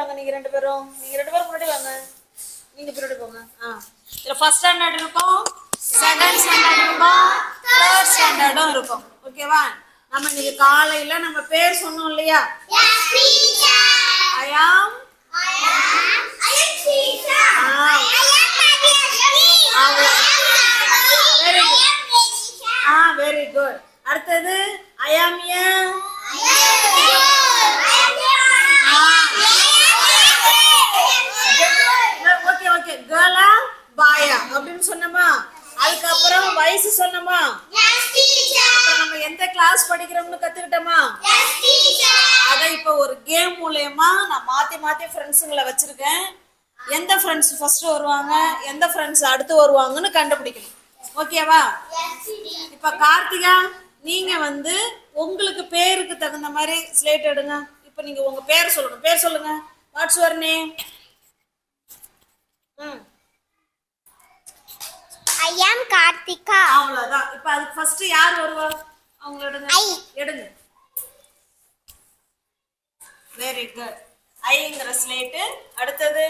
வாங்க. நீங்க ரெண்டு பேரும் முன்னாடி வாங்க. நீங்க பின்னாடி போங்க. இதுல ஃபர்ஸ்ட் ஸ்டாண்டர்ட் இருக்கும், செகண்ட் ஸ்டாண்டர்ட் இருக்கும், தேர்ட் ஸ்டாண்டர்டும் இருக்கும். ஓகேவா? நம்ம இன்னைக்கு காலையில நம்ம பேர் சொன்னோம் இல்லையா? I am very good. அடுத்தது I am ஓகே கேர்ளா பாயா அப்படின்னு சொன்னோமா? அதுக்கப்புறம் வயசு சொன்னோமா? அப்புறம் நம்ம எந்த கிளாஸ் படிக்கிறோம்னு கத்துக்கிட்டோமா? அத இப்ப ஒரு கேம் மூலமா நான் மாத்தி ஃப்ரெண்ட்ஸுங்களை வச்சிருக்கேன். எந்த ஃப்ரெண்ட்ஸ் ஃபர்ஸ்ட் வருவாங்க, எந்த ஃப்ரெண்ட்ஸ் அடுத்து வருவாங்கன்னு கண்டுபிடிக்கணும். ஓகேவா? இப்ப கார்த்திகா, நீங்க உங்களுக்கு பேருக்கு தகுந்த மாதிரி ஸ்லேட் எடுங்க. இப்ப நீங்க உங்க பேர் சொல்லணும். பேர் சொல்லுங்க. What's your name? I am Karthika. அவ்வளவுதான். இப்ப அதுக்கு ஃபர்ஸ்ட் யார் வருவா? அவங்க எடுங்க. Very good. ஐங்கிற ஸ்லேட். அடுத்தது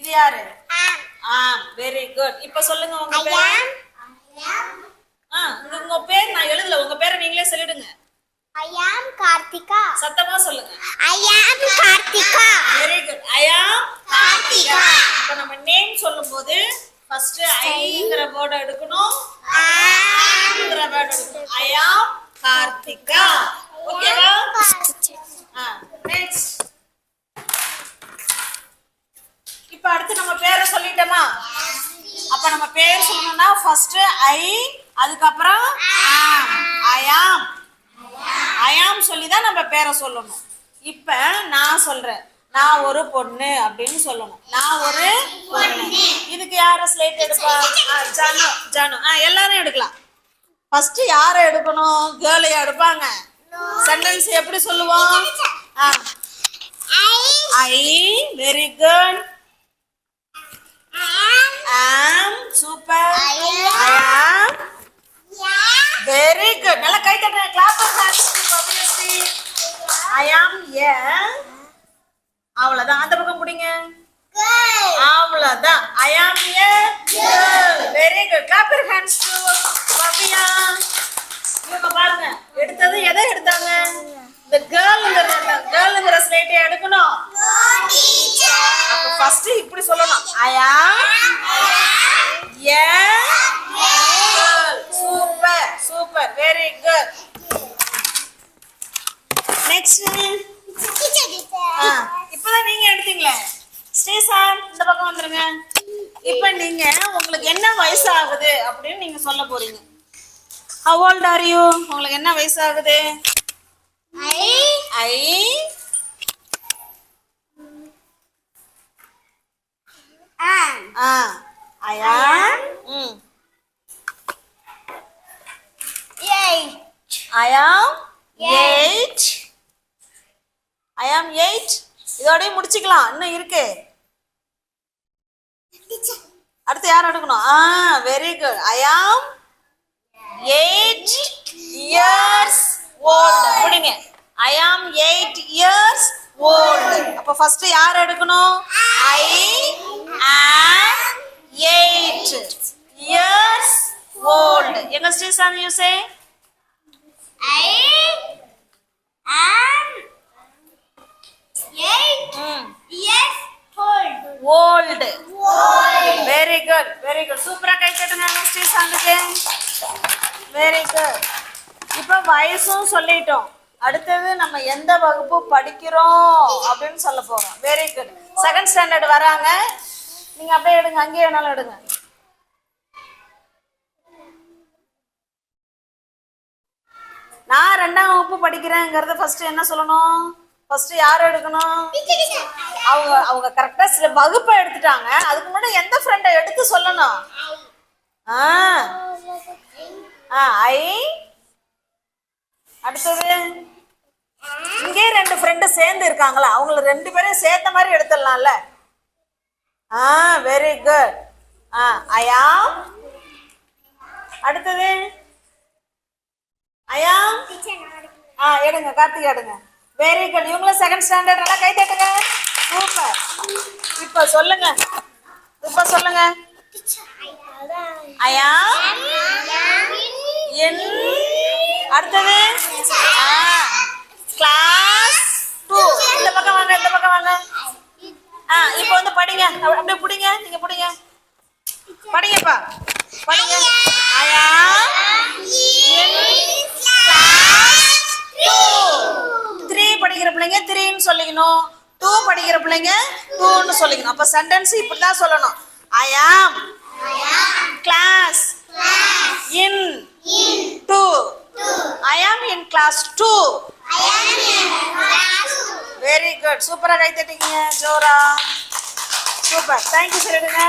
இது யாரு? Very good. இப்ப சொல்லுங்க உங்க பேர். உங்க பேர் நான் எழுதல. உங்க பேரை நீங்களே சொல்லிடுங்க. I am Karthika. சத்தமா சொல்லுங்க. I am Karthika. Very good. I am Karthika. இப்ப நம்ம நேம் சொல்லும்போது ஃபர்ஸ்ட் ஐங்கிற வேர்ட் எடுக்கணும், ஆங்கிற வேர்ட் எடுக்கணும். I am Karthika. ஓகேவா? நெக்ஸ்ட். இப்ப அடுத்து நம்ம பேரை சொல்லிட்டோமா? அப்ப நம்ம பேர் சொல்லணும்னா ஃபர்ஸ்ட் ஐ, அதுக்கப்புறம் I am சொல்லிதான் நம்ம பேரை சொல்லணும். இப்ப நான் சொல்றேன், நான் ஒரு பொண்ணு அப்படின்னு சொல்லணும். நான் ஒரு பொண்ணு. இதுக்கு யார ஸ்லேட் எடுப்பா? ஜானு. எல்லாரும் எடுக்கலாம். ஃபர்ஸ்ட் யார எடுக்கணும்? கேர்ளையா எடுப்பாங்க. சென்டென்ஸ் எப்படி சொல்லுவோம்? I. Very good. am. Super. I am. Very good. நல்லா கை தட்டுங்க. கிளாப் பண்ணுங்க. obviously I am a. அவ்வளவுதான். அந்த பக்கம் புடிங்க. அவ்வளவுதான். I am a girl. Very good. clap your hands to பவியா. இவங்க பாருங்க, எடுத்தது எதை எடுத்தாங்க? இந்த கேர்ள்ங்கற ஸ்லேட்டை எடுக்கணும். அப்ப ஃபர்ஸ்ட் இப்படி சொல்லணும். I am a girl. Super. Very good. Next. இப்பதான் நீங்க எடுத்தீங்களே. ஸ்ரீசான், இந்த பக்கம் வந்துருங்க. இப்ப நீங்க உங்களுக்கு என்ன வயசு ஆகுது அப்படின்னு நீங்க சொல்ல போறீங்க. How old are you? உங்களுக்கு என்ன வயசு ஆகுது? I am 8. இதோடய முடிச்சுக்கலாம். இன்னும் இருக்கு. அடுத்து யார் எடுக்கணும்? Very good. I am 8 years old. புடிங்க. I am 8 years old. அப்ப ஃபர்ஸ்ட் யார் எடுக்கணும்? I am 8 years old. எங்க Sreesanth you say? I am 8 years old. Very good. சூப்பரா கை தட்டுங்க ஸ்ரீசாந்துக்கு. Very good. இப்ப வயசும் சொல்லிட்டோம். அடுத்தது நம்ம எந்த வகுப்பு படிக்கிறோம் அப்படின்னு சொல்ல போறோம். Very good. செகண்ட் ஸ்டாண்டர்ட் வராங்க. நீங்க அப்படியே எடுங்க. அங்கேயே வேணாலும் எடுங்க. நான் 2ஆம் வகுப்பு படிக்கிறேங்கிறத ஃபர்ஸ்ட் என்ன சொல்லணும்? ஃபர்ஸ்ட் யார் எடுக்கணும்? அவங்க கரெக்டா சில வகுப்பை எடுத்துட்டாங்க. அதுக்கு முன்னாடி எந்த ஃப்ரெண்டை எடுத்து சொல்லணும்? ஐ. அடுத்தது இங்கே 2 ஃப்ரெண்டு சேர்ந்து இருக்காங்களா? அவங்கள 2 பேரையும் சேர்த்த மாதிரி எடுத்துடலாம்ல. Very good. I am. அடுத்தது I am. எடுங்க கார்த்திகா எடுங்க. Very good. இவங்களும் செகண்ட் ஸ்டாண்டர்ட். நல்லா கை தட்டுங்க. சூப்பர். இப்ப சொல்லுங்க. ஐயா என் அடுத்தது கிளாஸ் 2. இந்த பக்கம் வாங்க. இப்போ வந்து படிங்க. அப்படியே புடிங்க. நீங்க புடிங்க. படிங்கப்பா. படிங்க. ஐயா என் கிளாஸ் 2. 3 படிக்கிற பிள்ளைங்க 3ன்னு சொல்லிக்கணும். 2 படிக்கிற பிள்ளைங்க 2ன்னு சொல்லிக்கணும். அப்ப சென்டென்ஸ் இப்படிதான் சொல்லணும். I am class in 2. I am in class 2. Very good. சூப்பரா கை தட்டிங்க. ஜோரா. சூப்பர். தேங்க்யூ சொல்லிடுங்க.